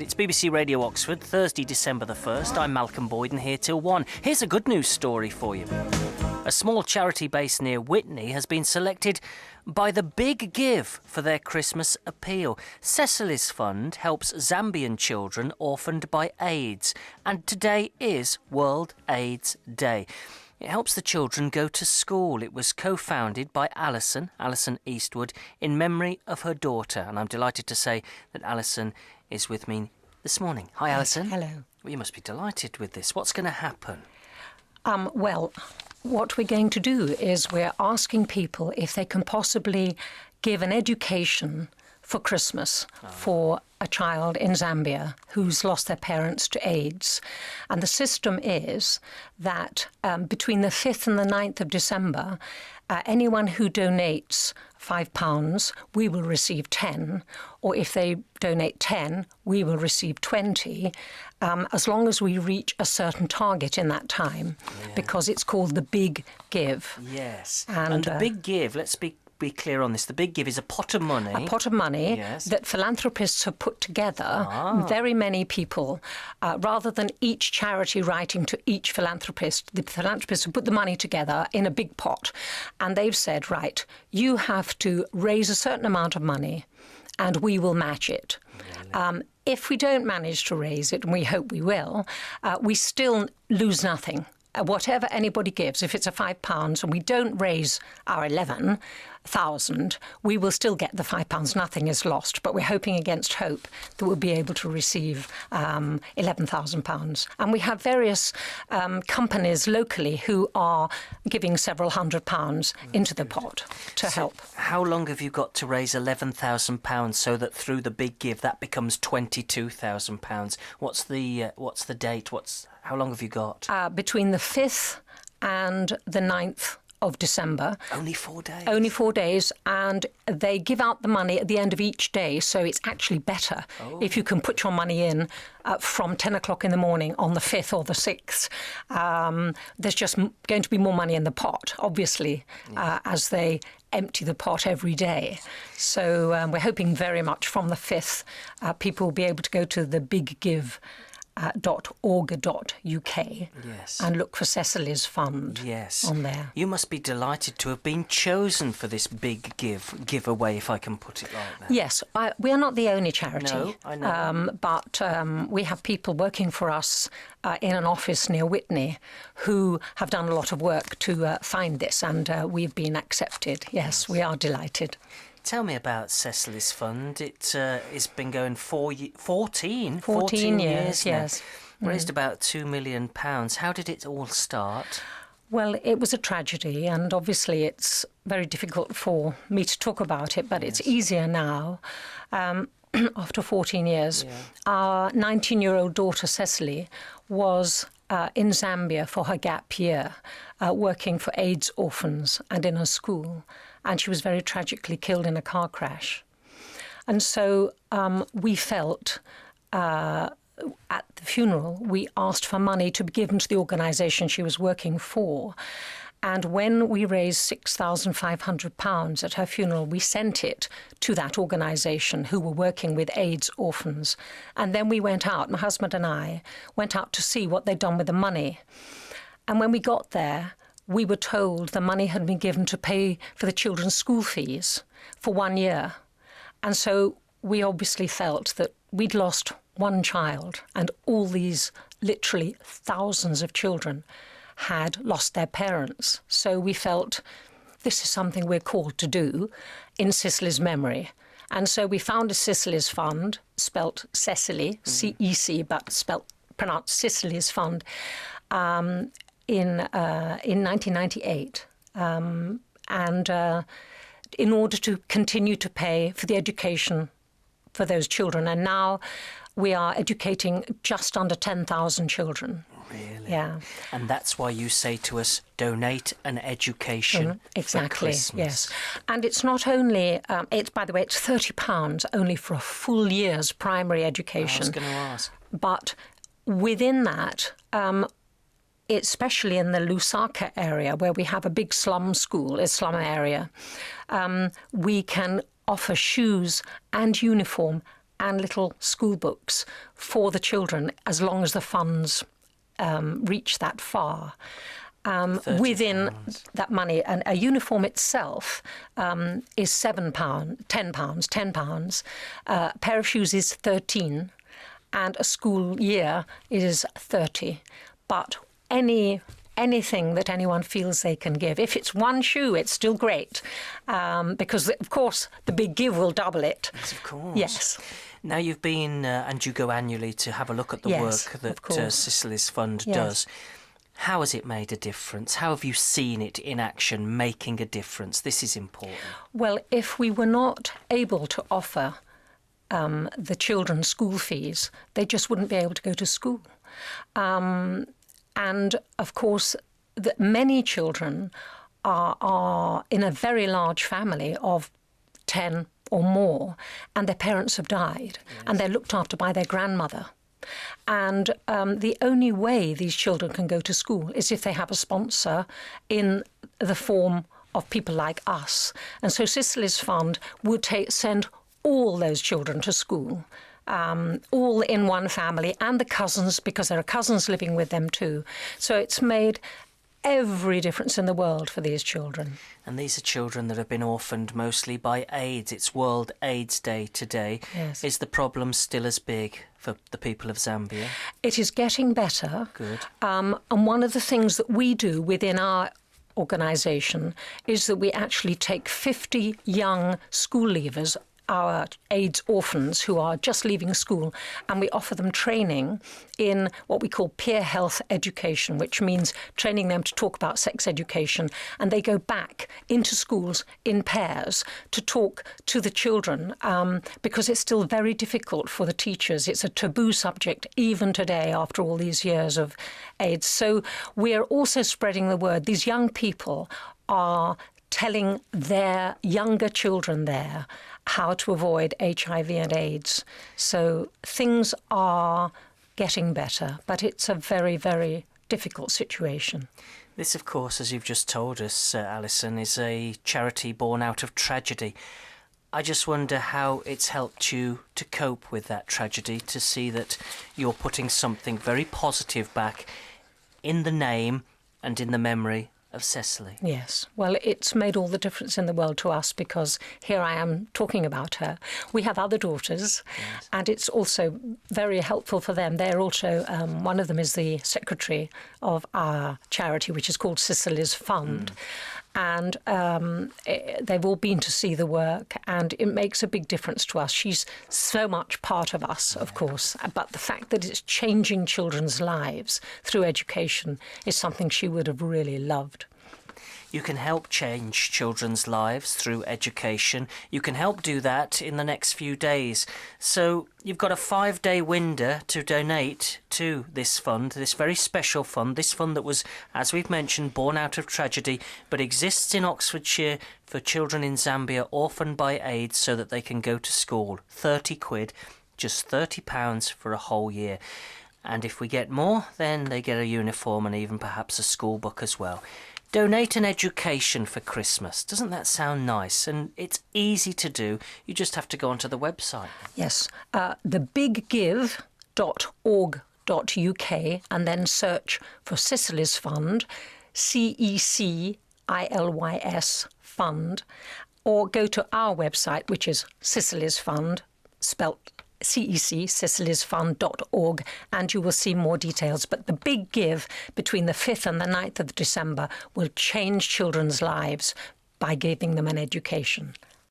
It's BBC Radio Oxford, Thursday, December the 1st. I'm Malcolm Boyden, here till 1. Here's a good news story for you. A small charity base near Witney has been selected by the Big Give for their Christmas appeal. Cecily's fund helps Zambian children orphaned by AIDS, and today is World AIDS Day. It helps the children go to school. It was co-founded by Alison Eastwood, in memory of her daughter, and I'm delighted to say that Alison is with me this morning. Hi, Alison. Hello. Well, you must be delighted with this. What's going to happen? Well, what we're going to do is we're asking people if they can possibly give an education for Christmas for a child in Zambia who's lost their parents to AIDS. And the system is that between the 5th and the 9th of December, anyone who donates £5, we will receive 10, or if they donate 10, we will receive 20, as long as we reach a certain target in that time, because it's called the Big Give. Yes, and the Big Give, let's be clear on this. The Big Give is a pot of money. A pot of money yes. that philanthropists have put together, very many people, rather than each charity writing to each philanthropist, the philanthropists have put the money together in a big pot. And they've said, right, you have to raise a certain amount of money and we will match it. Really? If we don't manage to raise it, and we hope we will, we still lose nothing. Whatever anybody gives, if it's a £5 and we don't raise our 11,000, we will still get the £5. Nothing is lost. But we're hoping against hope that we'll be able to receive £11,000. And we have various companies locally who are giving several £100 into the pot to help. How long have you got to raise £11,000 so that through the Big Give that becomes £22,000? What's the date? How long have you got? Between the 5th and the 9th of December. Only 4 days? Only 4 days, and they give out the money at the end of each day, so it's actually better if you can put your money in from 10 o'clock in the morning on the 5th or the 6th. There's just going to be more money in the pot, obviously, as they empty the pot every day. So we're hoping very much from the 5th people will be able to go to the Big Give .org.uk and look for Cecily's fund on there. You must be delighted to have been chosen for this Big giveaway, if I can put it like that. Yes, we are not the only charity. No, I know. But we have people working for us in an office near Witney who have done a lot of work to find this, and we've been accepted. Yes, we are delighted. Tell me about Cecily's fund. It's been going 14 years now. Yes. Raised about £2 million. How did it all start? Well, it was a tragedy, and obviously it's very difficult for me to talk about it, but it's easier now. After 14 years, our 19-year-old daughter Cecily was in Zambia for her gap year, working for AIDS orphans and in a school. And she was very tragically killed in a car crash. And so we felt at the funeral, we asked for money to be given to the organisation she was working for. And when we raised £6,500 at her funeral, we sent it to that organisation who were working with AIDS orphans. And then we went out, my husband and I, went out to see what they'd done with the money. And when we got there, we were told the money had been given to pay for the children's school fees for 1 year. And so we obviously felt that we'd lost one child, and all these literally thousands of children had lost their parents. So we felt this is something we're called to do in Cecily's memory. And so we founded Cecily's Fund, spelt Cecily, C-E-C, but pronounced Cecily's Fund, in 1998, and in order to continue to pay for the education for those children. And now we are educating just under 10,000 children. Really? Yeah. And that's why you say to us, donate an education exactly, for Christmas. Yes. And it's not only, by the way, it's £30 only for a full year's primary education. I was going to ask. But within that, especially in the Lusaka area, where we have a big slum area, we can offer shoes and uniform and little school books for the children as long as the funds reach that far. Within that money, and a uniform itself is £7, £10. A pair of shoes is 13, and a school year is 30. But anything that anyone feels they can give, if it's one shoe, it's still great, because of course the big give will double it. Yes, of course. Yes. Now you've been, and you go annually to have a look at the work that Cecily's Fund does. How has it made a difference? How have you seen it in action making a difference? This is important. Well, if we were not able to offer the children school fees, they just wouldn't be able to go to school. And, of course, many children are in a very large family of 10 or more, and their parents have died, and they're looked after by their grandmother. And the only way these children can go to school is if they have a sponsor in the form of people like us. And so Cecily's Fund would send all those children to school, all in one family, and the cousins, because there are cousins living with them too. So it's made every difference in the world for these children. And these are children that have been orphaned mostly by AIDS. It's World AIDS Day today. Yes. Is the problem still as big for the people of Zambia? It is getting better. Good. And one of the things that we do within our organisation is that we actually take 50 young school leavers, our AIDS orphans who are just leaving school, and we offer them training in what we call peer health education, which means training them to talk about sex education. And they go back into schools in pairs to talk to the children, because it's still very difficult for the teachers. It's a taboo subject even today after all these years of AIDS. So we're also spreading the word. These young people are telling their younger children there how to avoid HIV and AIDS. So things are getting better, but it's a very, very difficult situation. This, of course, as you've just told us, Alison, is a charity born out of tragedy. I just wonder how it's helped you to cope with that tragedy, to see that you're putting something very positive back in the name and in the memory of Cecily. Yes. Well, it's made all the difference in the world to us, because here I am talking about her. We have other daughters, and it's also very helpful for them. They're also, one of them is the secretary of our charity, which is called Cecily's Fund. And they've all been to see the work, and it makes a big difference to us. She's so much part of us, of course, but the fact that it's changing children's lives through education is something she would have really loved. You can help change children's lives through education. You can help do that in the next few days. So you've got a 5-day window to donate to this fund, this very special fund, this fund that was, as we've mentioned, born out of tragedy, but exists in Oxfordshire for children in Zambia orphaned by AIDS so that they can go to school. 30 quid, just £30 for a whole year. And if we get more, then they get a uniform and even perhaps a school book as well. Donate an education for Christmas. Doesn't that sound nice? And it's easy to do. You just have to go onto the website. Yes. thebiggive.org.uk, and then search for Cecily's Fund, CECILYS Fund, or go to our website, which is Cecily's Fund, spelt CEC, cecilysfund.org, and you will see more details. But the big give between the 5th and the 9th of December will change children's lives by giving them an education.